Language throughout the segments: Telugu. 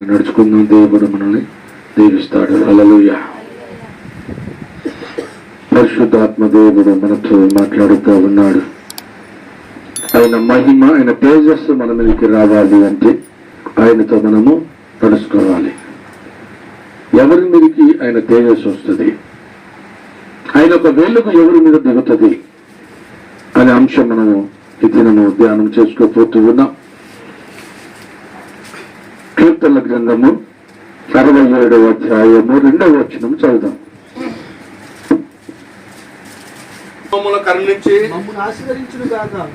నడుచుకుందాం. దేవుడు మనల్ని దీవిస్తాడు. హల్లెలూయా. పరిశుద్ధాత్మ దేవుడు మనతో మాట్లాడుతూ ఉన్నాడు. ఆయన మహిమ, ఆయన తేజస్సు మన మీదకి రావాలి అంటే ఆయనతో మనము నడుచుకోవాలి. ఎవరి మీదకి ఆయన తేజస్సు వస్తుంది, ఆయన ఒక వెలుగు ఎవరి మీద దిగుతుంది అనే అంశం మనము ఈ దినము ధ్యానం చేసుకోపోతూ ఉన్నాం. కీర్తనల గ్రంథము 67వ అధ్యాయము 2వ వచనం చదువుదాం.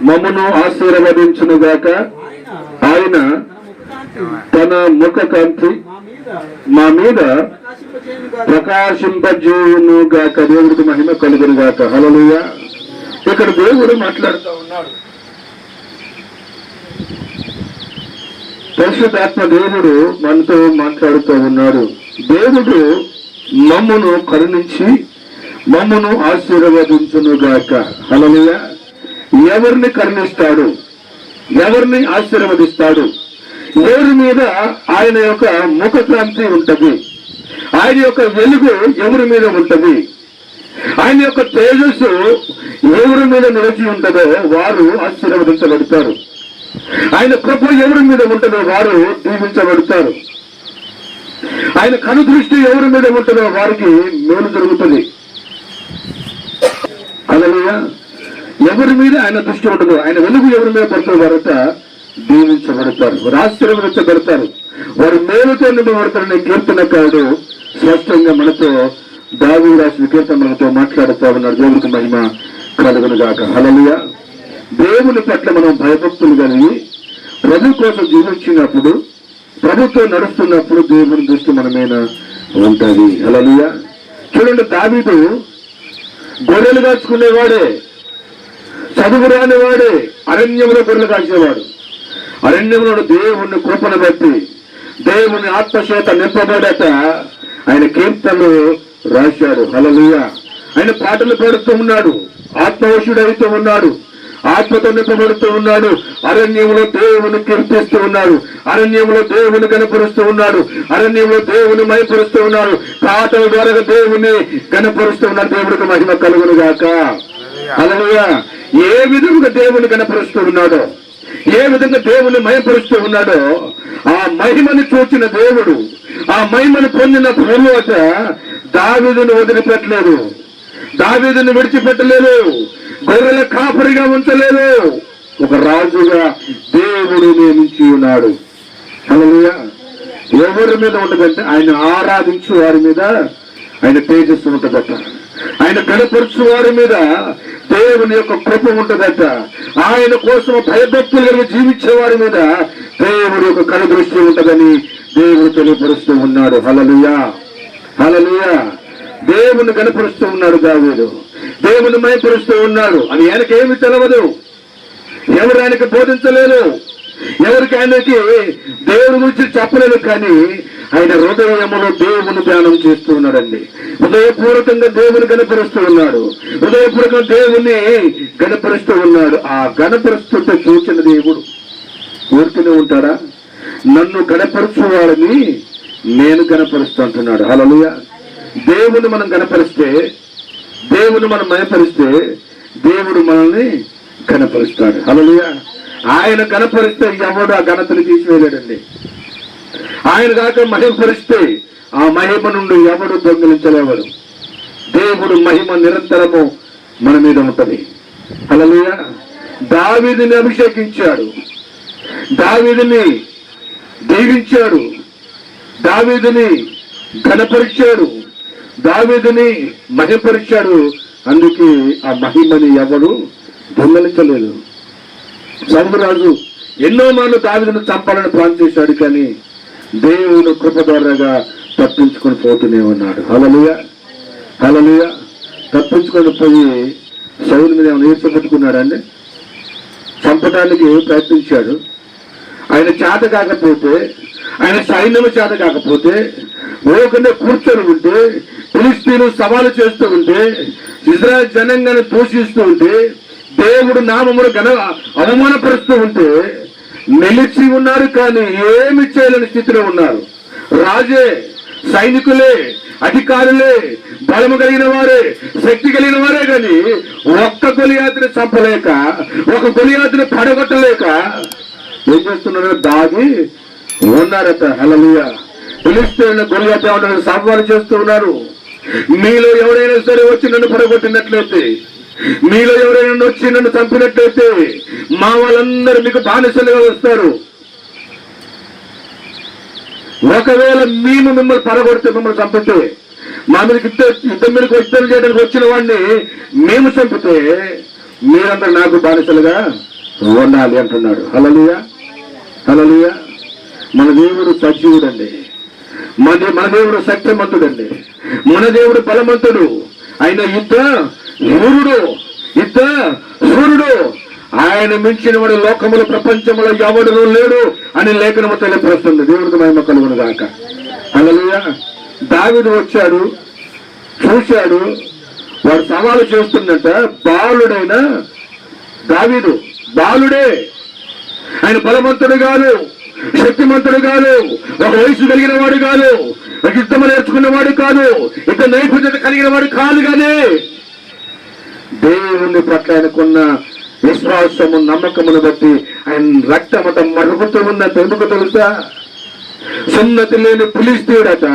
మమ్మను ఆశీర్వదించును గాక, ఆయన తన ముఖ కాంతి మా మీద ప్రకాశింపజేయును గాక. దేవుడికి మహిమ కలుగును గాక. హల్లెలూయా. ఇక్కడ దేవుడు మాట్లాడుతూ ఉన్నాడు. పరిశుద్ధాత్మ దేవుడు మనతో మాట్లాడుతూ ఉన్నాడు. దేవుడు మమ్మను కరుణించి మమ్మను ఆశీర్వదించును గాక. హల్లెలూయా. ఎవరిని కరుణిస్తాడు, ఎవరిని ఆశీర్వదిస్తాడు, ఎవరి మీద ఆయన యొక్క ముఖ కాంతి ఉంటది, ఆయన యొక్క వెలుగు ఎవరి మీద ఉంటది, ఆయన యొక్క తేజస్సు ఎవరి మీద నిలిచి ఉంటుందో వారు ఆశీర్వదించబడతారు. ఆయన కృప ఎవరి మీద ఉంటుందో వారు దీవించబడతారు. ఆయన కనుదృష్టి ఎవరి మీద ఉంటుందో వారికి మేలు జరుగుతుంది. హల్లెలూయా. ఎవరి మీద ఆయన దృష్టి ఉంటుందో, ఆయన వెలుగు ఎవరి మీద పడుతుందో వారంతా దీవించబడతారు, వారు ఆశీర్వదించబడతారు, వారు మేలుతో నింపబడతారనే కీర్తనకారుడు స్పష్టంగా మనతో దావీదు రాసిన కీర్తనలతో మాట్లాడుతూ ఉన్నాడు. దేవునికి మహిమ కలుగును గాక. హల్లెలూయా. దేవుని పట్ల మనం భయభక్తులు కలిగి ప్రభు కోసం జీవించినప్పుడు, ప్రభుత్వం నడుస్తున్నప్పుడు దేవుని దృష్టి మన మీద ఉంటుంది. హల్లెలూయా. చూడండి, దావీదు గొర్రెలు కాచుకునేవాడే, చదువు రానివాడే, అరణ్యంలో గొర్రెలు కాసేవాడు. అరణ్యంలో దేవుని కృపను బట్టి, దేవుని ఆత్మచేత నింపబడట ఆయన కీర్తనలు రాశాడు. హల్లెలూయా. ఆయన పాటలు పాడుతూ ఉన్నాడు, ఆత్మవశుడైతూ ఉన్నాడు, ఆత్మతో నింపబడుతూ ఉన్నాడు. అరణ్యంలో దేవుని కీర్తిస్తూ ఉన్నాడు, అరణ్యంలో దేవుని కనపరుస్తూ ఉన్నాడు, అరణ్యంలో దేవుని మయపరుస్తూ ఉన్నాడు, పాటల ద్వారా దేవుని కనపరుస్తూ ఉన్నాడు. దేవుడికి మహిమ కలుగును గాక. హల్లెలూయా. ఏ విధంగా దేవుని కనపరుస్తూ ఉన్నాడో, ఏ విధంగా దేవుని మయపరుస్తూ ఉన్నాడో, ఆ మహిమని చూచిన దేవుడు, ఆ మహిమను పొందిన తరువాత దావీదును వదిలిపెట్టలేదు, దావీదును విడిచిపెట్టలేదు, గొర్రెల కాపరిగా ఉంచలేదు, ఒక రాజుగా దేవుడు నియమించి ఉన్నాడు. హల్లెలూయా. ఎవరి మీద ఉంటదంటే ఆయన ఆరాధించు వారి మీద ఆయన తేజస్సు ఉంటదట, ఆయన కనపరుచు వారి మీద దేవుని యొక్క కృప ఉంటదట, ఆయన కోసం భయభక్తులు కలిగి జీవించే వారి మీద దేవుడి యొక్క కనుదృష్టి ఉంటదని దేవుడు తెలియపరుస్తూ ఉన్నాడు. హల్లెలూయా. హల్లెలూయా. దేవుని కనపరుస్తూ ఉన్నాడు దావీదు, దేవుని మయపరుస్తూ ఉన్నాడు. అని ఆయనకి ఏమి తెలవదు, ఎవరు ఆయనకి బోధించలేదు, ఎవరికి ఆయనకి దేవుని గురించి చెప్పలేదు. కానీ ఆయన హృదయములో దేవుని ధ్యానం చేస్తూ ఉన్నాడండి. హృదయపూర్వకంగా దేవుని గణపరుస్తూ ఉన్నాడు, హృదయపూర్వకంగా దేవుని గణపరుస్తూ ఉన్నాడు. ఆ గణపరుస్తుంటే చూసిన దేవుడు ఊరుకునే ఉంటాడా? నన్ను గణపరచు వాడిని నేను గణపరుస్తూ అంటున్నాడు. హల్లెలూయా. దేవుని మనం గణపరిస్తే, దేవుని మనం మయపరిస్తే దేవుడు మనల్ని గణపరుస్తాడు. హల్లెలూయా. ఆయన గణపరిస్తే ఎవడు ఆ ఘనతను తీసివేయలేడండి. ఆయన కాక మహిమపరిస్తే ఆ మహిమ నుండి ఎవడు దొంగిలించలేవడు. దేవుడు మహిమ నిరంతరము మన మీద ఉంటది. హల్లెలూయా. దావీదుని అభిషేకించాడు, దావీదుని దీవించాడు, దావీదుని ఘనపరిచాడు, దావీదుని మహిమపరిచాడు. అందుకే ఆ మహిమని ఎవడు దొంగలించలేదు. సౌలురాజు ఎన్నో మార్లు దావీదును చంపాలని ప్లాన్ చేశాడు, కానీ దేవుడు కృప ద్వారాగా తప్పించుకొని పోతూనే ఉన్నాడు. హల్లెలూయా. హల్లెలూయా. తప్పించుకొని పోయి సౌలు మీద ఏమైనా ఈర్ష్య పెట్టుకున్నాడండి, చంపడానికి ప్రయత్నించాడు. ఆయన చేత కాకపోతే, ఆయన సైన్యము చేత కాకపోతే, ఓకనే కూర్చొని ఉంటే, ఫిలిష్తీయులు సవాలు చేస్తూ ఉంటే, ఇశ్రాయేలు జనాంగాన్ని దూషిస్తూ ఉంటే, దేవుడు నామమును అవమానపరుస్తూ ఉంటే నిలిచి ఉన్నారు, కానీ ఏమి చేయలేని స్థితిలో ఉన్నారు. రాజే, సైనికులే, అధికారులే, బలము కలిగిన వారే, శక్తి కలిగిన వారే కానీ ఒక్క గొలియాతుని చంపలేక, ఒక గొలియాతుని పడగొట్టలేక ఏం చేస్తున్నారో దాగి ఉన్నారట. హల్లెలూయా. ఫిలిష్తీయులను గొలియాతు ఏమంటారు? సవాలు చేస్తూ ఉన్నారు. మీలో ఎవరైనా సరే వచ్చి నన్ను పడగొట్టినట్లయితే, మీలో ఎవరైనా వచ్చి నన్ను చంపినట్లయితే మా వాళ్ళందరూ మీకు బానిసలుగా వస్తారు. ఒకవేళ మేము మిమ్మల్ని పడగొడితే, మిమ్మల్ని చంపితే, మా మీదకి యుద్ధం మీదకి యుద్ధం చేయడానికి వచ్చిన వాడిని మేము చంపితే మీరందరూ నాకు బానిసలుగా ఉండాలి అంటున్నాడు. హల్లెలూయా, హల్లెలూయా. మన దేవుడు సజీవుడండి, మన దేవుడు శక్తిమంతుడండి, మన దేవుడు బలవంతుడు, ఆయన యుద్ధ సూర్యుడు, ఆయన మించిన వాడు లోకముల ప్రపంచంలో ఎవడు లేడు అని లేఖనము తెలియపరుస్తుంది. దేవుడికి మహిమ కలుగును గాక. హల్లెలూయా. దావీదు వచ్చాడు, చూశాడు, వాడు సవాలు చేస్తున్నట్ట. బాలుడైన దావీదు బాలుడే, ఆయన బలవంతుడు కాదు, శక్తిమంతుడు కాదు, ఒక వయసు కలిగిన వాడు కాదు, ఒక యుద్ధం నేర్చుకున్నవాడు కాదు, ఇక నైపుణ్యత కలిగిన వాడు కాదు. కానీ దేవుని పట్ల ఆయనకున్న విశ్వాసము, నమ్మకమును బట్టి ఆయన రక్తమట మరుగుతూ ఉన్నంత. ఎందుకు తెలుసా? సున్నతి లేని ఫిలిష్తీయుడట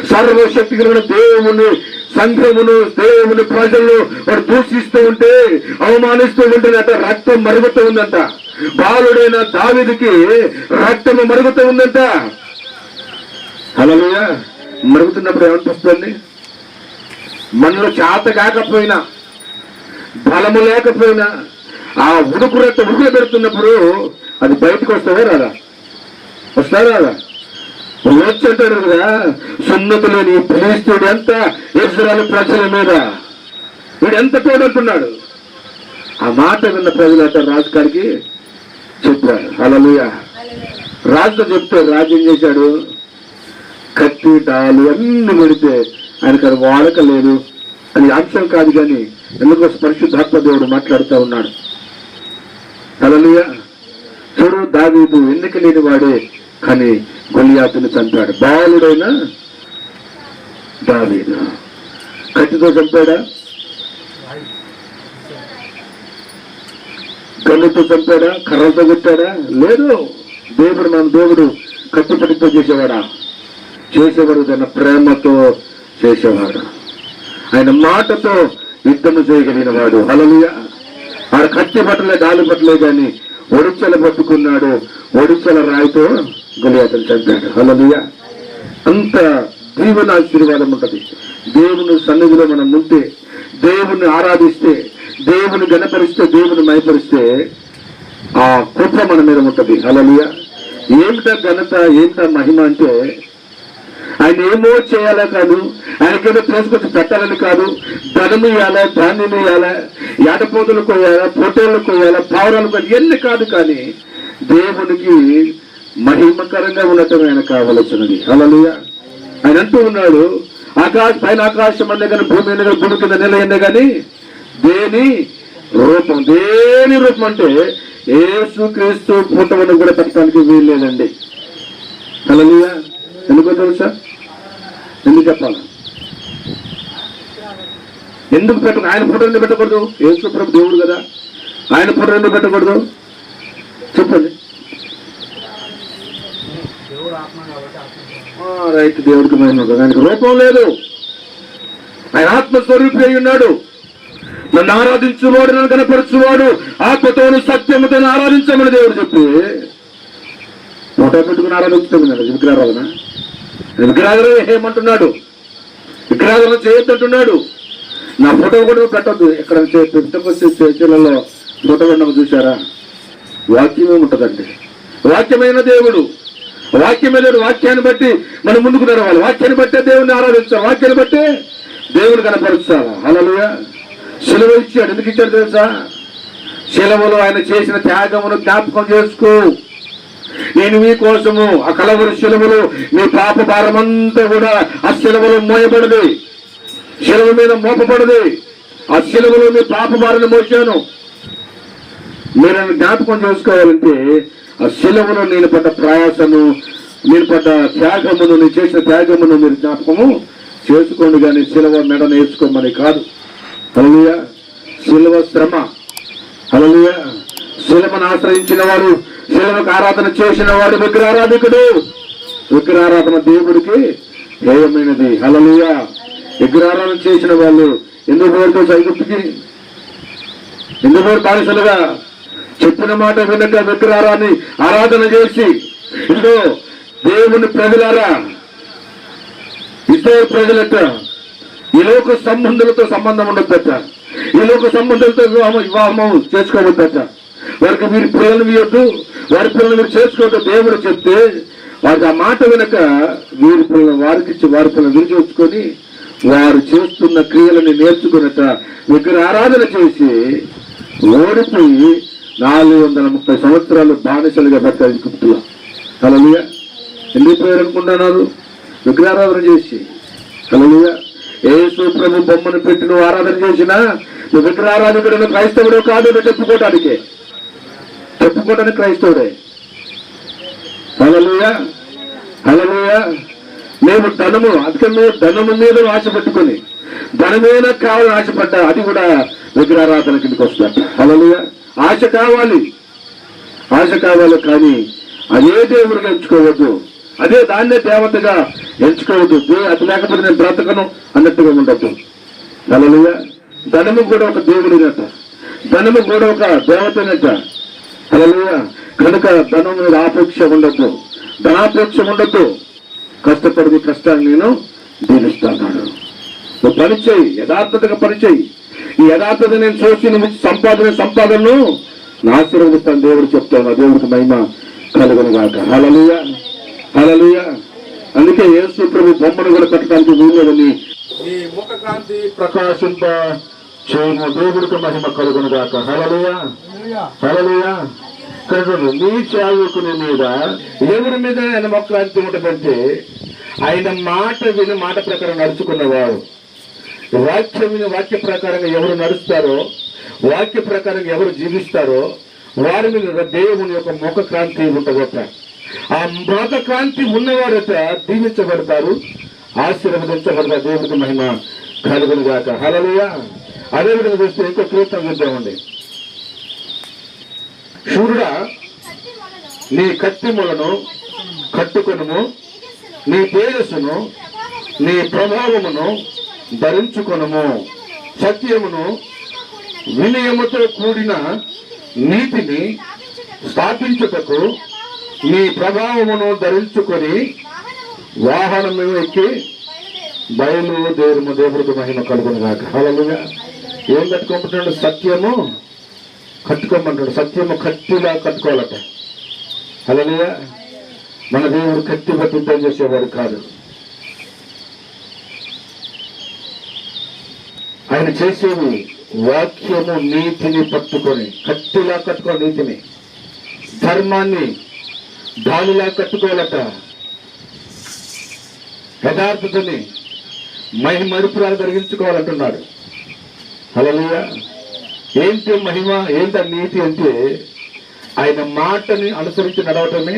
సర్వశక్తి కలిగిన దేవుని సంఘమును, దేవుని ప్రజలను వాడు దూషిస్తూ ఉంటే, అవమానిస్తూ ఉంటేనట రక్తం మరుగుతూ ఉందంట. బాలుడైన దావీదుకి రక్తము మరుగుతూ ఉందంట. హల్లెలూయా. మరుగుతున్నప్పుడు ఏమనిపిస్తుంది? మనలో చేత కాకపోయినా, బలము లేకపోయినా, ఆ ఉడుకు రక్తం ఉడుకులు పెడుతున్నప్పుడు అది బయటకు వస్తావా రాదా? వస్తారా రాదా? వచ్చి అంటాడు కదా, సున్నతి లేని ఫిలిష్తీయుడు ఎంత ఇశ్రాయేలు ప్రజల మీద వీడు ఎంత తోడంటున్నాడు. ఆ మాట విన్న ప్రజలు అంటారు రాజుగారికి చెప్పారు. హల్లెలూయా. రాజుతో చెప్తే రాజు ఏం చేశాడు? కత్తి, డాలు అన్ని పెడితే ఆయనకు అది వాడకలేదు. అది అంశం కాదు, కానీ ఎందుకో పరిశుద్ధాత్మ దేవుడు మాట్లాడుతూ ఉన్నాడు. హల్లెలూయా. చూడు, దావీదు ఎన్నిక లేని వాడే కానీ గొలియాతుని చంపాడు. బాలుడైన దావీదు కత్తితో చంపాడా? కన్నుతో చంపాడా? కర్రలతో కొట్టాడా? లేదు. దేవుడు కత్తిపడితో చేసేవాడా? చేసేవాడు తన ప్రేమతో చేసేవాడు. ఆయన మాటతో యుద్ధము చేయగలిగిన వాడు. హల్లెలూయా. ఆడ కత్తి పట్టలే, డాలు పట్టలే, కానీ ఒడిచెల పట్టుకున్నాడు. ఒడిచెల రాయితో గొలియాతుని చంపాడు. హల్లెలూయా. అంత దీవెనాశీర్వాదం ఉంటది. దేవుని సన్నిధిలో మనం ఉంటే, దేవుని ఆరాధిస్తే, దేవుని గణపరిస్తే, దేవుని మైపరిస్తే ఆ కృప మన మీద ఉంటది. హల్లెలూయా. ఏమిటా ఘనత, ఏమిటా మహిమ అంటే, ఆయన ఏమో చేయాలా కాదు, ఆయనకేదో తీసుకొచ్చి పెట్టాలని కాదు, ధనము ఇవ్వాలా, ధాన్యం ఇవ్వాలా, ఏటపోతులు కొయ్యాలా, పొట్టేళ్ళు కొయ్యాలా, పావురాలు కొయ్యాలి, ఎన్ని కాదు. కానీ దేవునికి మహిమకరంగా ఉండటం ఆయన కావలసినది. హల్లెలూయా. ఆయన అంటూ ఉన్నాడు, పైన ఆకాశం అనే కానీ భూమి అనే కానీ భూమి కింద నెల అనే కానీ దేని రూపం అంటే యేసుక్రీస్తు పుట్టమని కూడా పెట్టడానికి వీలు లేదండి. హల్లెలూయా. ఎందుకో తెలుసా? ఎందుకు చెప్పాలి? ఎందుకు పెట్టకు? ఆయన ఫోటో ఎందుకు పెట్టకూడదు? యేసు ప్రభు దేవుడు కదా, ఆయన ఫోటో ఎందుకు పెట్టకూడదు చెప్పండి. రైతు దేవుడికి మహిమ. ఆయనకు రూపం లేదు, ఆయన ఆత్మస్వరూపి అయి ఉన్నాడు. నన్ను ఆరాధించువాడు, నన్ను కనపరచువాడు ఆత్మతోను సత్యముతో ఆరాధించమని దేవుడు చెప్పి ఫోటో పెట్టుకుని ఆరాధించుతున్నాడు. విగ్రహారాధన, విగ్రహారాధన ఏమంటున్నాడు? విగ్రహారాధన చేయొద్దంటున్నాడు. నా ఫోటో కూడా పెట్టద్దు. ఎక్కడ చర్చలలో ఫోటో ఉండడం చూసారా? వాక్యమే ఉంటుందండి. వాక్యమైన దేవుడు, వాక్యమైన వాక్యాన్ని బట్టి మనం ముందుకు నడవాలి. వాక్యాన్ని బట్టే దేవుడిని ఆరాధించాలి, వాక్యాన్ని బట్టే దేవుడు కనపరుచాలి. హల్లెలూయా. శిలువ ఇచ్చాడు. ఎందుకు ఇచ్చాడు తెలుసా? శిలువలో ఆయన చేసిన త్యాగమును జ్ఞాపకం చేసుకో. నేను మీకోసము ఆ కలవరి శిలువలో మీ పాప భారమంతా కూడా ఆ శిలువలో మోయబడది, శిలువ మీద మోపబడది. ఆ శిలువలో మీ పాప భారాన్ని మోసాను. మీరు జ్ఞాపకం చేసుకోవాలంటే ఆ శిలువలో నేను పడ్డ ప్రయాసము, నేను పడ్డ త్యాగమును, నేను చేసిన త్యాగమును మీరు జ్ఞాపకము చేసుకోండి, కానీ శిలువ మెడ నేర్చుకోమని కాదు. హల్లెలూయా. శిలువ శ్రమ. హల్లెలూయా. శిలువను ఆశ్రయించిన వాడు, శిలువకు ఆరాధన చేసిన వాడు విగ్రహారాధికుడు. విగ్రహారాధన దేవుడికి హేయమైనది. హల్లెలూయా. విగ్రహారాధన చేసిన వాళ్ళు ఎందుకు పోతారు ఐగుప్తుకి? ఎందుకు బానిసలుగా? చెప్పిన మాట వినక విగ్రహారాన్ని ఆరాధన చేసి, ఇదిగో దేవుని ప్రజలారా, ఇద్దరు ప్రజలట ఈ లోక సంబంధులతో సంబంధం ఉండొద్దట, ఈ లోక సంబంధులతో వివాహం చేసుకోవద్దట, వారికి మీరు పిల్లలు ఇవ్వద్దు, వారి పిల్లలు మీరు చేసుకోవద్దు దేవుడు చెప్తే, వారికి ఆ మాట వినక వీరి పిల్లలు వారికిచ్చి వారి పిల్లలు విరిచొచ్చుకొని వారు చేస్తున్న క్రియలని నేర్చుకున్నట విగ్రహారాధన చేసి ఓడిపోయి 430 సంవత్సరాలు బానిసలుగా పెట్టారు ఐగుప్తులో. హల్లెలూయా. ఎందుకు పోయారు అనుకుంటున్నారు? విగ్రహారాధన చేసి. హల్లెలూయా. యేసు ప్రభు బొమ్మను పెట్టి నువ్వు ఆరాధన చేసినా నువ్వు విగ్రహారాధకుడు క్రైస్తవుడు కాదు, నువ్వు చెప్పుకోవటానికి క్రైస్తవుడే. హల్లెలూయా. హల్లెలూయా. మేము ధనము, అందుకే మేము ధనము మీద ఆశ పెట్టుకుని ధనమేనా కావాలని ఆశపడ్డా అది కూడా విగ్రహారాధన కిందకి వస్తుందట. హల్లెలూయా. ఆశ కావాలి కానీ అదే దేవుడిగా ఎంచుకోవద్దు, అదే దాన్నే దేవతగా ఎంచుకోవద్దు. అది లేకపోతే నేను బ్రతకను అన్నట్టుగా ఉండద్దు. హల్లెలూయా. ధనము కూడా ఒక దేవుడినట, ధనము కూడా ఒక దేవతనట. హల్లెలూయా. కనుక ధనం మీద ఆపేక్ష ఉండద్దు, ధనాపేక్ష ఉండద్దు. కష్టపడి కష్టాన్ని నేను దీవిస్తాను. నువ్వు పనిచేయి, యథార్థతగా పనిచేయి. ఈ యథార్థత నేను చూసి నువ్వు సంపాదనను నా ఆశీర్వదిస్తాను దేవుడు చెప్తాను. దేవుడికి మహిమ కలుగును గాక. హల్లెలూయా. హల్లెలూయా. అందుకే యేసు ప్రభు బొమ్మను కూడా పెట్టడానికి వీలేదని ఈ ముఖ కాంతి ప్రకాశింప చేయము, దేవుడికి మహిమ కలుగును గాక. హల్లెలూయా. హల్లెలూయా. నీ సేవకుని మీద ఎవరి మీద ఆయన మొక్కలాంటి ఉంటుందంటే ఆయన మాట విని మాట ప్రకారం నడుచుకున్నవాడు. వాక్యం విని వాక్య ప్రకారంగా ఎవరు నడుస్తారో, వాక్య ప్రకారంగా ఎవరు జీవిస్తారో వారి మీద దేవుని యొక్క ముఖ కాంతి ఉంటుందట. ఆ ముఖ కాంతి ఉన్నవారట దీవించబడతారు, ఆశీర్వదించబడతారు. దేవుడికి మహిమ కలుగును గాక. హల్లెలూయా. అదేవిధంగా చూస్తే ఇంకో కీర్తన చూద్దామండి. శూరుడా, నీ కత్తిములను కట్టుకొనుము, నీ తేజస్సును నీ ప్రభావమును ధరించుకొనుము, సత్యమును వినయముతో కూడిన నీతిని స్థాపించుటకు నీ ప్రభావమును ధరించుకొని వాహనము ఎక్కి బయలుదేరుము. దేవుడికి మహిమ కలుగును గాక. హల్లెలూయా. ఏం కట్టుకుంటున్నాడు? సత్యము కట్టుకోమంటాడు. సత్యము కత్తిలా కట్టుకోవాలట. హల్లెలూయా. మన దేవుడు కత్తి పట్టి యుద్ధం చేసేవాడు కాదు. ఆయన చేసేది వాక్యము నీతిని పట్టుకొని కత్తిలా కట్టుకో, నీతిని ధర్మాన్ని దానిలా కట్టుకోవాలట. యథార్థతని మహిమరుపురాలు జరిగించుకోవాలంటున్నాడు. హల్లెలూయా. ఏంటి మహిమ, ఏంట నీతి అంటే ఆయన మాటని అనుసరించి నడవటమే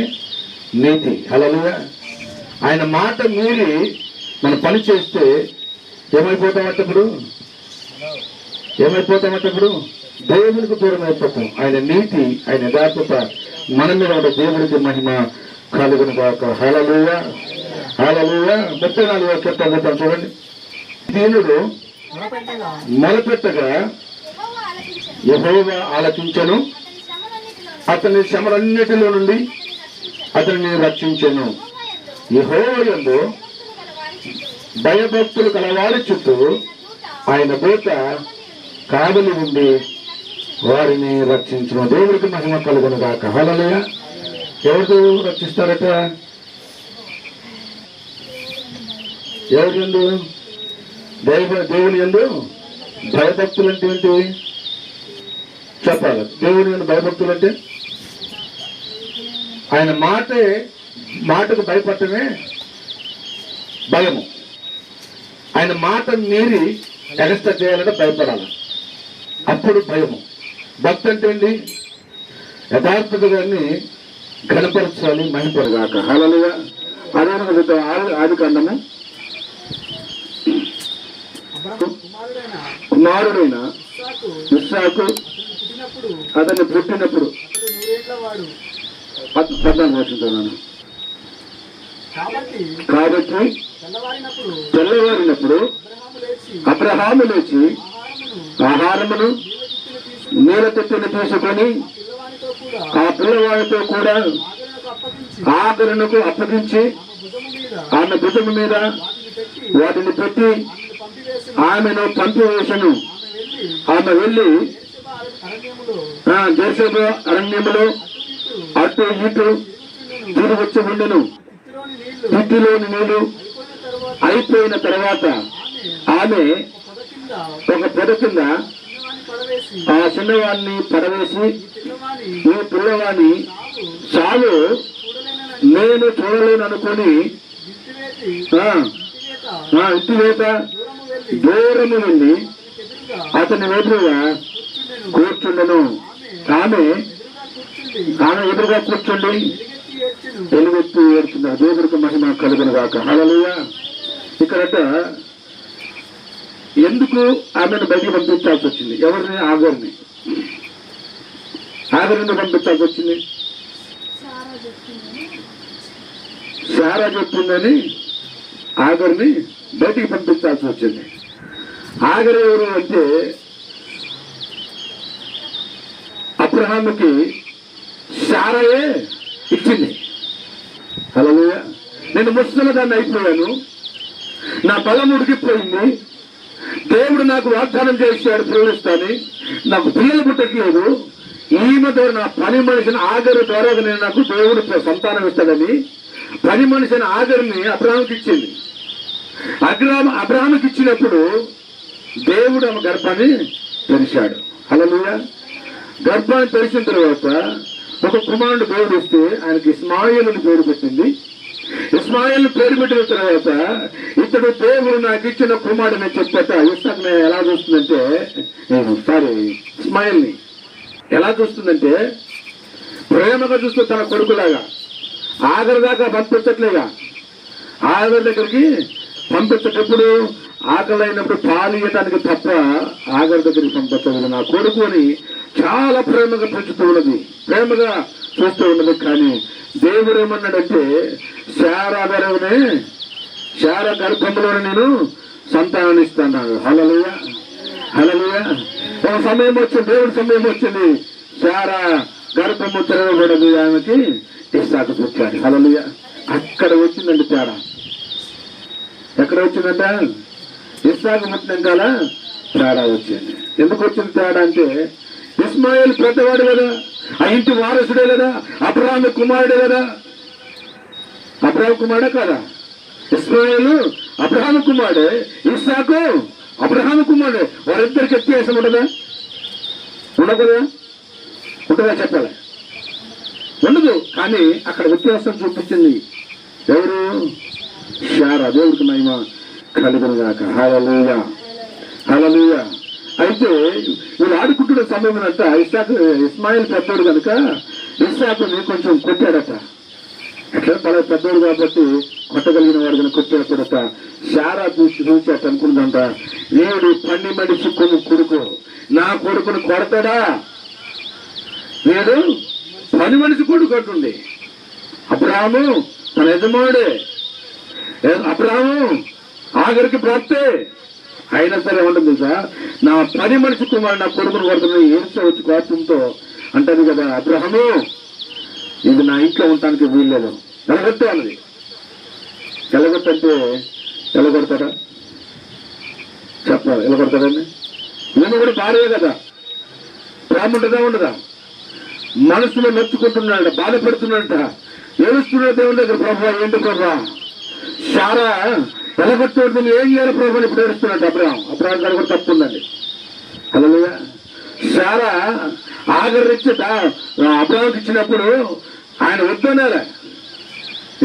నీతి. హల్లెలూయా. ఆయన మాట మీరి మనం పని చేస్తే ఏమైపోతామంటప్పుడు దేవునికి దూరం అయిపోతాం. ఆయన నీతి, ఆయన యథార్థత మన మీద ఉన్న దేవుడికి మహిమ కలుగును గాక. హల్లెలూయా. హల్లెలూయా. 34వ కీర్తన చూడండి. దీనుడు మొలపెట్టగా యెహోవా ఆలకించెను, అతని శ్రమలన్నిటిలో నుండి అతనిని రక్షించెను. యెహోవా యందు భయభక్తులు కలవారి చుట్టూ ఆయన దూత కావలి ఉండి వారిని రక్షించును. దేవుడికి మహిమ కలుగును గాక. హల్లెలూయా. ఎవరు రక్షిస్తారట? ఎవరి యందు? దేవుని యందు భయభక్తులు అంటే ఏంటి చెప్పాలి. దేవుని యందు భయభక్తులు అంటే ఆయన మాటకు భయపడటమే భయము. ఆయన మాట మీరి ఎగస్ట్రా చేయాలంటే భయపడాలి, అప్పుడు భయము. భక్తి అంటే ఏంటి? యథార్థతగాన్ని ఘనపరచాలి, మహిమపరగాక. హల్లెలూయా. అదే ఆది కాండము కుమారుడైన ఇస్సాకు అతన్ని పుట్టినప్పుడు 14 వచ్చింటున్నాను. కాబట్టి తెల్లవారినప్పుడు అబ్రహాము లేచి ఆహారమును నీళ్ళ తెట్టును తీసుకొని ఆ పిల్లవాడితో కూడా ఆఖరునకు అప్పగించి ఆమె భుజము మీద వాటిని పెట్టి ఆమెను పంపివేశను. ఆమె వెళ్లి జెరుషలేము అరణ్యములో అటు ఇటు తిరిగొచ్చి ఉండెను. తిట్టిలోని నీళ్లు అయిపోయిన తర్వాత ఆమె ఒక పొద కింద ఆ చిన్నవాడిని పడవేసి, ఈ పిల్లవాడిని చాలు నేను చూడలేను అనుకుని ఇంటివేత దూరము వెళ్ళి అతని ఎదురుగా కూర్చుండెను. ఆమె ఎదురుగా కూర్చుండి ఎలుగెత్తి ఏడ్చున్నారు. దేవుడికి మహిమ కలుగును గాక. హల్లెలూయా. ఇక్కడట ఎందుకు ఆమెను బయటికి పంపించాల్సి వచ్చింది? ఎవరిని? ఆగర్ని. ఆగర్ని పంపించాల్సి వచ్చింది. సారా చెప్పిందని ఆగర్ని బయటికి పంపించాల్సి వచ్చింది. ఆగర్ ఎవరు అంటే అబ్రహాముకి సారాయే ఇచ్చింది. హల్లెలూయా. నేను ముసలిదాన్ని అయిపోయాను, నా బలం ఉడికిపోయింది, దేవుడు నాకు వాగ్దానం చేశాడు ప్రేమిస్తాని, నాకు పిల్లలు పుట్టట్లేదు, ఈమె ద్వారా నా పని మనిషిని ఆగరు ద్వారా నేను నాకు దేవుడు సంతానం ఇస్తాడని పని మనిషిని ఆగరిని అబ్రహాముకి ఇచ్చింది. అబ్రహాముకి ఇచ్చినప్పుడు దేవుడు ఆమె గర్భాన్ని తెరిచాడు. హల్లెలూయా. గర్భాన్ని తెరిచిన తర్వాత ఒక కుమారుడు దేవుడు ఇస్తే ఆయనకి ఇస్మాయిలుని పేరు పెట్టింది. ఇస్మాయిల్ పేరు పెట్టిన తర్వాత ఇతడు దేవుడు నాకు ఇచ్చిన కుమారుడు చెప్పట ఇస్సాకుని ఎలా చూస్తుందంటే, ఇస్మాయిల్ని ఎలా చూస్తుందంటే ప్రేమగా చూస్తూ తన కొడుకులాగా. ఆగర్ దాకా పంపించట్లేగా. ఆగర్ దగ్గరికి పంపించేటప్పుడు ఆకలి అయినప్పుడు పాలు ఇవ్వటానికి తప్ప ఆగర్ దగ్గరికి పంపించదు. నా కొడుకు అని చాలా ప్రేమగా పెంచుతూ ఉన్నది, ప్రేమగా చూస్తూ ఉన్నది. కానీ దేవుడు ఏమన్నాడంటే శారా గర్భంలోనే నేను సంతానాన్ని ఇస్తాను. హల్లెలూయా. హల్లెలూయా. ఒక సమయం వచ్చింది, దేవుడి సమయం వచ్చింది, శారా గర్భము తెరవబడింది, ఆమెకి ఇస్సాకు పుట్టాడు. హల్లెలూయా. అక్కడ వచ్చిందండి తేడా. ఎక్కడ వచ్చిందంట? ఇస్సాకు పుట్టినాక తేడా వచ్చింది. ఎందుకు వచ్చింది తేడా అంటే ఇస్మాయిల్ పెద్దవాడు కదా, ఆ ఇంటి వారసుడే కదా, అబ్రహాము కుమారుడే కదా. అబ్రహాము కుమారుడే కదా ఇస్మాయిల్? అబ్రహాము కుమారుడే. ఇస్సాకు అబ్రహాము కుమారుడే. వారిద్దరికి వ్యత్యాసం ఉండదా? ఉండకూడదా? ఉంటుందా? చెప్పాలి. ఉండదు. కానీ అక్కడ వ్యత్యాసం చూపించింది ఎవరు? శారా. దేవుడికి మహిమ కలుగును గాక. హల్లెలూయా. హల్లెలూయా. అయితే వీళ్ళు ఆడుకుంటున్న సమయం అంతా ఇస్మాయిల్ పెద్దోడు కనుక ఇస్సాకుని కొంచెం కొట్టాడట. ఎట్లా తల పెద్దోడు కాబట్టి కొట్టగలిగిన వాడు కనుక కొట్టాడట. శారా చూసేట అనుకుందంట, ఏడు పని మనిషి కొడుకు నా కొడుకును కొడతాడా? నేడు పని మనిషి కొడుకు అంటుంది. అబ్రహాము తన యజమానుడే, అబ్రహాము ఆఖరికి భర్తే. అయినా సరే ఉంటుంది సార్, నా పని మనిషి కుమారు నా కొడుకును కొడుతున్న ఏడ్చవచ్చు కోపంతో అంటది కదా, అబ్రహాము ఇది నా ఇంట్లో ఉండటానికి వీల్లేదు, ఎలగొట్టు అన్నది. ఎలగొట్టంటే ఎలగొడతాడా? చెప్పాలి. ఎలగొడతాడండి? నేను కూడా భార్యే కదా, ప్రేమ ఉంటుందా ఉండదా? మనసులో నొచ్చుకుంటున్నాడ, బాధపడుతున్నాడట, ఏడుస్తున్నాడు దేవుని దగ్గర. ప్రభా ఏంటి ప్రభా, శారా ఎలగొట్టు ఏం చేయాలి ప్రభా ఇప్పుడు ఏడుస్తున్నాడు అబ్రహాం. అబ్రహాం గారు కూడా తప్పు ఉందండి. హల్లెలూయా. శారా ఆగరించి అబ్రహాంకి ఇచ్చినప్పుడు ఆయన వద్దనాలే.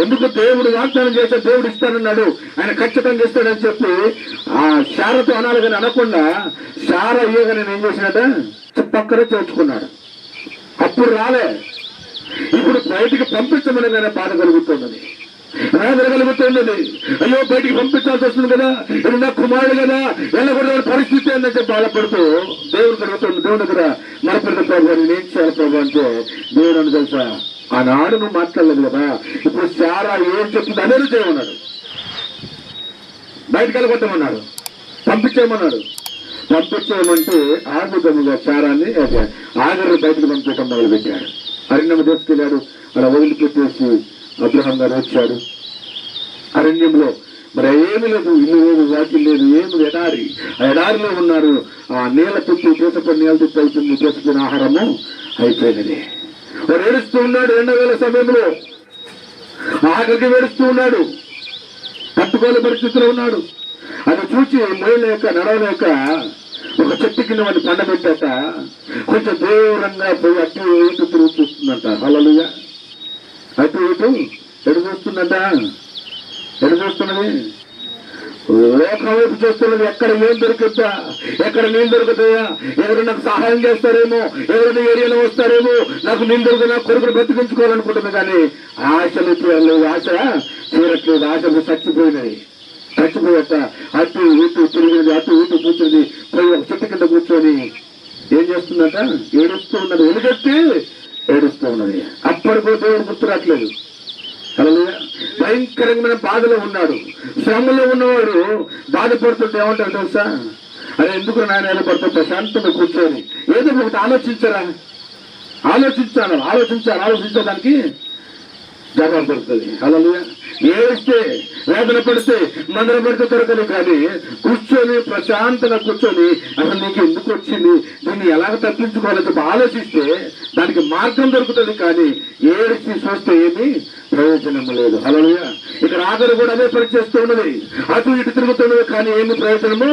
ఎందుకు? దేవుడు వాగ్దానం చేస్తే దేవుడు ఇస్తానన్నాడు, ఆయన ఖచ్చితంగా ఇస్తాడని చెప్పి ఆ శారతో అనాలి కానీ అనకుండా శారా అయ్యేగా నేను ఏం చేసినట్ట పక్కనే చేర్చుకున్నాడు. అప్పుడు రాలే, ఇప్పుడు బయటికి పంపించమని బాధ కలుగుతున్నది. వేదన కలుగుతున్నది. అయ్యో బయటికి పంపించాల్సి వస్తుంది కదా, ఇది నా కుమారుడు కదా, వెళ్ళకూడదు పరిస్థితి అని చెప్పి బాధపడుతూ దేవుడు కలుగుతుంది. దేవుని దగ్గర మనపెద్ద ప్రభు నేనేం చేయాలి ప్రభు అంటే, దేవుడు అని తెలుసా, ఆనాడు నువ్వు మాట్లాడలేదు కదా, ఇప్పుడు శారా ఏం చెప్తుంది అదే చేయమన్నాడు. బయటకు వెళ్ళగొట్టమన్నాడు, పంపించేయమన్నాడు. పంపించేయమంటే ఆగుదముగా శారాన్ని ఆగరు బయటకు పంపించడం మొదలు పెట్టాడు. అరణ్యం తీసుకెళ్ళాడు. అలా వదిలిపెట్టేసి అబ్రహాం గారు వచ్చాడు. అరణ్యంలో మరి ఏమి లేదు, ఇల్లు లేదు, వాకిల్ లేదు, ఏమి ఎడారి. ఆ ఎడారిలో ఉన్నారు. ఆ నీళ్ళ తుప్పు తీసుకొని నీళ్ళ తుప్పు అయిపోయింది, తీసుకున్న ఆహారము అయిపోయినది. వాడు ఏడుస్తూ ఉన్నాడు. 2,000 సమయంలో ఆఖరికి ఏడుస్తూ ఉన్నాడు. తట్టుకోలే పరిస్థితిలో ఉన్నాడు. అది చూసి మోయలేక నడవలేక ఒక చెట్టు కింద వాడిని పండబెట్టాక కొంచెం దూరంగా పోయి అటు ఇటు తిరుగు చూస్తుందంట. హల్లెలూయా. అటు ఇటు ఎడు చూస్తుందంట. ఎడు చూస్తున్నది లోకం వైపు చూస్తున్నది. ఎక్కడ ఏం దొరుకుద్దా, ఎక్కడ నీళ్ళు దొరుకుతాయా, ఎవరు నాకు సహాయం చేస్తారేమో, ఎవరైనా ఏరియాలో వస్తారేమో, నాకు నీళ్ళు దొరుకుతా, నా కొడుకును బతికించుకోవాలనుకుంటుంది. కానీ ఆశలు ఆశ తీరట్లేదు. ఆశలు చచ్చిపోయినాయి. చచ్చిపోయాక అటు ఇటు తిరిగినది, అటు ఇటు కూర్చుంది. పోయి ఒక చెట్టు కింద కూర్చొని ఏం చేస్తుందట, ఏడుస్తూ ఉన్నది. వెలుగెత్తి ఏడుస్తూ ఉన్నది. అప్పటికో దేవుడు గుర్తు రావట్లేదు. హల్లెలూయా. భయంకరమైన బాధలో ఉన్నాడు. శ్రమలో ఉన్నవాడు బాధపడుతుంటే ఏమంటారు తెలుసా, అరే ఎందుకు నాయన ఎలా పడుతుంది, ప్రశాంతంగా కూర్చొని ఏదో ఒకటి ఆలోచించడానికి జవాబు దొరుకుతుంది. హల్లెలూయా. ఏడిస్తే వేదన పడితే మందర పడితే దొరకదు. కానీ కూర్చొని ప్రశాంతంగా కూర్చొని అసలు నీకు ఎందుకు వచ్చింది, దీన్ని ఎలాగ తప్పించుకోవాలని ఆలోచిస్తే దానికి మార్గం దొరుకుతుంది. కానీ ఏడిచి చూస్తే ఏమీ ప్రయోజనం లేదు. హల్లెలూయా. ఇక్కడ ఆఖరు కూడా అదే పని చేస్తూ ఉన్నది. అటు ఇటు తిరుగుతున్నది. కానీ ఏమి ప్రయోజనము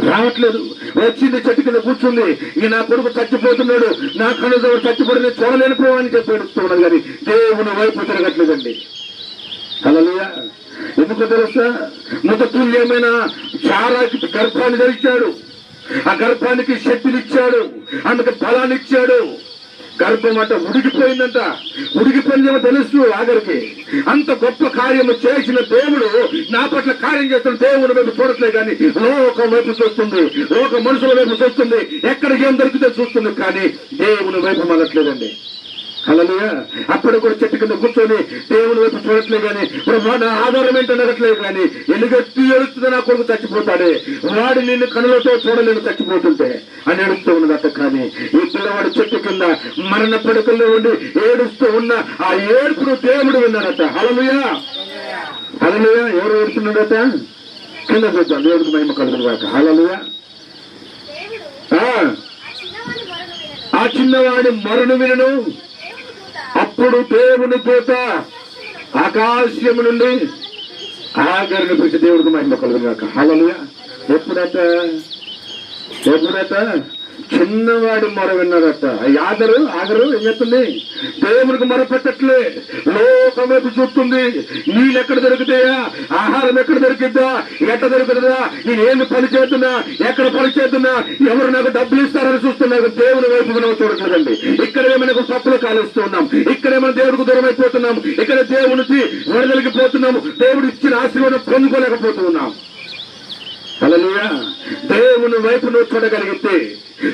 రావట్లేదు. వచ్చింది చెట్టు కింద కూర్చుంది. ఈ నా కొడుకు చచ్చిపోతున్నాడు, నా కనుక చచ్చిపోయి చూడలేని పోవని చెప్పి ఏడుస్తూ ఉన్నది. కానీ దేవుని వైపు తిరగట్లేదండి. హల్లెలూయా. ఎందుకు తెలుసా, మృతతుల్యమైన శారాకి గర్భాన్ని ధరించాడు. ఆ గర్భానికి శక్తినిచ్చాడు, అందుకు బలాన్ని ఇచ్చాడు. గర్భం అంట ఉడికిపోయిందంట. ఉడికిపోయిందేమో తెలుసు ఆఖరికి. అంత గొప్ప కార్యము చేసిన దేవుడు నా పట్ల కార్యం చేస్తున్న దేవుని వైపు చూడట్లేదు. కానీ లోకం వైపు చూస్తుంది, లోక మనుషుల వైపు చూస్తుంది, ఎక్కడ ఏం దొరికితే చూస్తుంది. కానీ దేవుని వైపు మనట్లేదండి. హల్లెలూయా. అప్పుడు కూడా చెట్టు కింద కూర్చొని దేవుని వైపు చూడట్లేదు. కానీ ప్రభా నా ఆధారం ఏంటో అనట్లేదు. కానీ ఎలుగెత్తి ఏడుస్తుంది, నా కొడుకు చచ్చిపోతాడే, వాడు నిన్ను కనులతో చూడలేను చచ్చిపోతుంటే అని ఏడుస్తూ ఉన్నదట. కానీ ఈ పిల్లవాడు చెట్టు కింద మరణ పడకల్లో ఉండి ఏడుస్తూ ఉన్న ఆ ఏడుపును దేవుడు విన్నాడట. హల్లెలూయా. హల్లెలూయా. ఎవరు ఏడుస్తున్నాడట, కింద చూద్దాం. దేవుడికి మహిమ కలుగుగాక. హల్లెలూయా. ఆ చిన్నవాడి మరణు వినను. అప్పుడు దేవుని దూత ఆకాశము నుండి ఆగరిని పిలిచి దేవుడికి మహిమ కలుగుగాక. హల్లెలూయా. ఎప్పుడట చిన్నవాడి మొర విన్నాడట. ఆగరు ఏం చెప్తుంది, దేవునికి మొర పెట్టట్లే, లోకం వైపు చూస్తుంది. నీళ్ళు ఎక్కడ దొరుకుతాయా, ఆహారం ఎక్కడ దొరికిద్దా, ఎట్ట దొరుకుతుందా, నేనేమి పని చేస్తున్నా, ఎక్కడ పని చేస్తున్నా, ఎవరు నాకు డబ్బులు ఇస్తారని చూస్తున్నారు. దేవుని వైపు మనం చూడట్లేదండి. ఇక్కడే మనకు తప్పులు కాలుస్తూ ఉన్నాం, ఇక్కడే మనం దేవుడికి దూరం అయిపోతున్నాం, ఇక్కడ దేవునికి వడదలిగిపోతున్నాము, దేవుడు ఇచ్చిన ఆశీర్వాదం పొందుకోలేకపోతూ ఉన్నాం. హల్లెలూయా. దేవుని వైపు నువ్వు చూడగలిగితే,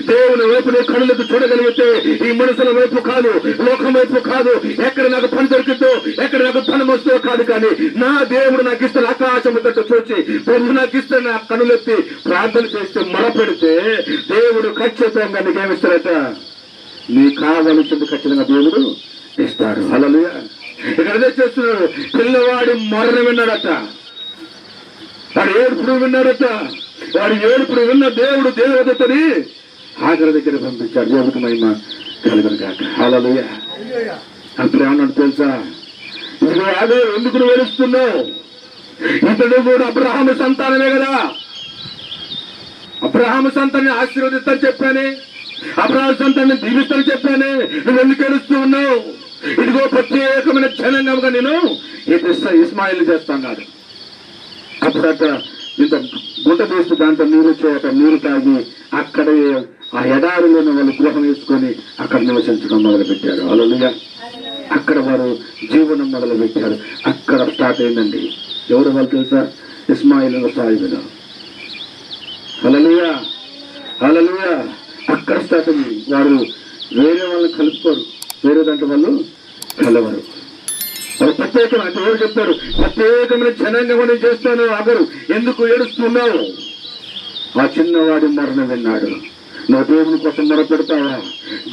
దేవుని వైపు నువ్వు కళ్ళకు చూడగలిగితే, ఈ మనుషుల వైపు కాదు, లోకం వైపు కాదు, ఎక్కడ నాకు పని దొరికిద్దో, ఎక్కడ నాకు ధనం వస్తుందో కాదు. కానీ నా దేవుడు నాకు ఇస్తున్న ఆకాశం తట్టు చూసి, ప్రభు నాకు ఇస్తున్న కనులెత్తి ప్రార్థన చేస్తే మొరపెడితే దేవుడు ఖచ్చితంగా నీకేమిస్తాడట, నీకు కావలసింది ఖచ్చితంగా దేవుడు ఇస్తాడు. హల్లెలూయా. ఇక్కడ అదే చేస్తున్నాడు. పిల్లవాడి మరణ విన్నాడట, వాడు ఏడుపుడు విన్నాడట. వాడు ఏడుపుడు విన్న దేవుడు దేవదత్తని ఆఖరి దగ్గర పంపించాడు. దేవుడికి మహిమ కలుగును గాక. హల్లెలూయా. అప్పుడు ఏమన్నాడు తెలుసా, ఇదిగో ఆగే, ఎందుకు నువ్వు ఏడుస్తున్నావు, ఇతడు కూడా అబ్రహాము సంతానమే కదా, అబ్రహాము సంతాన్ని ఆశీర్వదిస్తాను చెప్పానే, అబ్రహాము సంతాన్ని దీవిస్తాను చెప్పానే, నువ్వు ఎందుకు ఏడుస్తూ ఉన్నావు, ఇదిగో ప్రత్యేకమైన జనంగా నేను ఇస్మాయిల్ చేస్తాను. అప్పుడట ఇంత గుంట తీస్తూ దాంట్లో నీరు వచ్చాయట. నీరు తాగి అక్కడే ఆ ఎడారిలోని వాళ్ళు గృహం వేసుకొని అక్కడ నివసించడం మొదలు పెట్టారు. హల్లెలూయా. అక్కడ వారు జీవనం మొదలు పెట్టారు. అక్కడ స్టార్ట్ అయిందండి. ఎవరు వాళ్ళు తెలుసా? ఇస్మాయిల్ సాయిబులు. హల్లెలూయా, హల్లెలూయా. అక్కడ స్టార్ట్ అయింది. వారు వేరే వాళ్ళని కలుపుకోరు, వేరే దాంట్లో వాళ్ళు కలవరు. వారు ప్రత్యేకం అంటే ఎవరు చెప్తారు? ప్రత్యేకమైన జనాంగం చేస్తాను. ఆగరు. ఎందుకు ఏడుస్తున్నావు? ఆ చిన్నవాడి మరణం విన్నాడు. నువ్వు దేవుని కోసం మొరపెడతావా?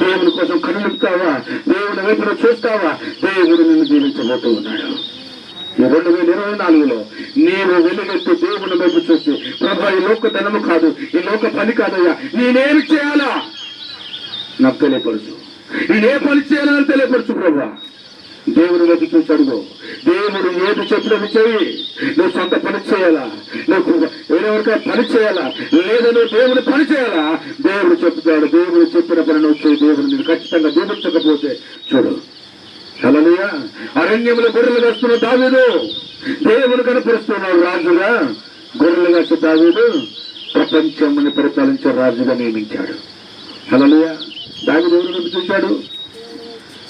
దేవుని కోసం కనులుపుతావా? దేవుని వైపును చూస్తావా? దేవుడు నిన్ను జీవించబోతూ ఉన్నాడు. ఈ 2024లో నీవు వెలుగెత్తి దేవుని వైపు చూసి, ప్రభా ఈ లోక ధనము కాదు, ఈ లోక పని కాదయ్యా, నేనేమి చేయాలా నాకు తెలియపరచు, నేనే పని చేయాలని తెలియపరచు ప్రభా. దేవుని వైపు చూసి అడుగు. దేవుడు ఏది చెప్పినది చేయి. నువ్వు సొంత పని చేయాలా? నువ్వు ఎవరికైనా పని చేయాలా? లేదా నువ్వు దేవుని పని చేయాలా? దేవుడు చెప్తాడు. దేవుడు చెప్పిన పని నువ్వు చేయి. దేవుడు నేను ఖచ్చితంగా దీవించకపోతే చూడు. హల్లెలూయా. అరణ్యములు గొర్రెలు వేస్తున్న దావీదు దేవుని కనపరుస్తున్నాడు. రాజుగా గొర్రెలు వేస్తే దావీదు ప్రపంచముని పరిపాలించే రాజుగా నియమించాడు. హల్లెలూయా. దావీదు ఎవరి వైపు చూశాడు?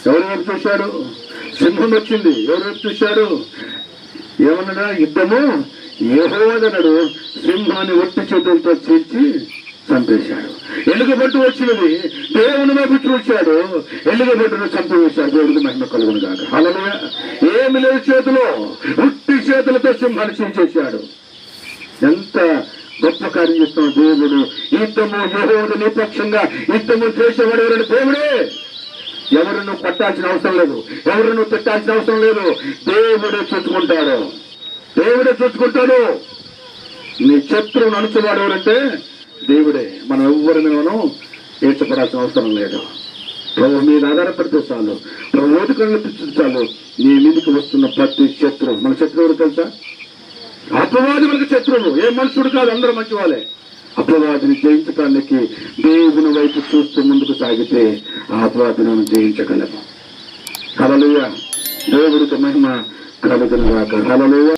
ఎవరి వైపు చూశాడు? సింహం వచ్చింది. ఎవరి వైపు చూశాడు? ఏమన్నాడా? యుద్ధము యెహోవాదనడు. సింహాన్ని ఒట్టి చేతులతో చీల్చి చంపేశాడు. ఎలుగుబట్టు వచ్చినది. దేవుని వైపు చూశాడు. ఎలుగుబట్టును చంపేశాడు. దేవుడికి మహిమ కలుగును గాక. హల్లెలూయా. ఏమి లేదు చేతిలో, ఉట్టి చేతులతో సింహాన్ని చీల్చేశాడు. ఎంత గొప్ప కార్యం చేస్తున్న దేవుడు. యుద్ధము యెహోవా నిపక్షంగా యుద్ధము చేసేవాడు దేవుడే. ఎవరిను పట్టాల్సిన అవసరం లేదు, ఎవరిను పెట్టాల్సిన అవసరం లేదు. దేవుడే చూసుకుంటాడు. దేవుడే చూసుకుంటాడు. నీ శత్రువును అణుచువాడు ఎవరంటే దేవుడే. మనం ఎవరిని మనం ఏర్చపడాల్సిన అవసరం లేదు. ప్రభు మీద ఆధారపడితే చాలు, ప్రభు ఓటుకలను చాలు. నీ మీదకి వస్తున్న ప్రతి శత్రువు, మన శత్రువు ఎవరు తెలుసా? అపవాది మనకు శత్రువు. ఏ మనుషుడు కాదు, అందరూ మంచి వాళ్ళే. అపవాదిని జయించడానికి దేవుని వైపు చూస్తూ ముందుకు సాగితే ఆ అపవాదిని జయించగలము. హల్లెలూయా. దేవుడికి మహిమ కలుగును గాక. హల్లెలూయా.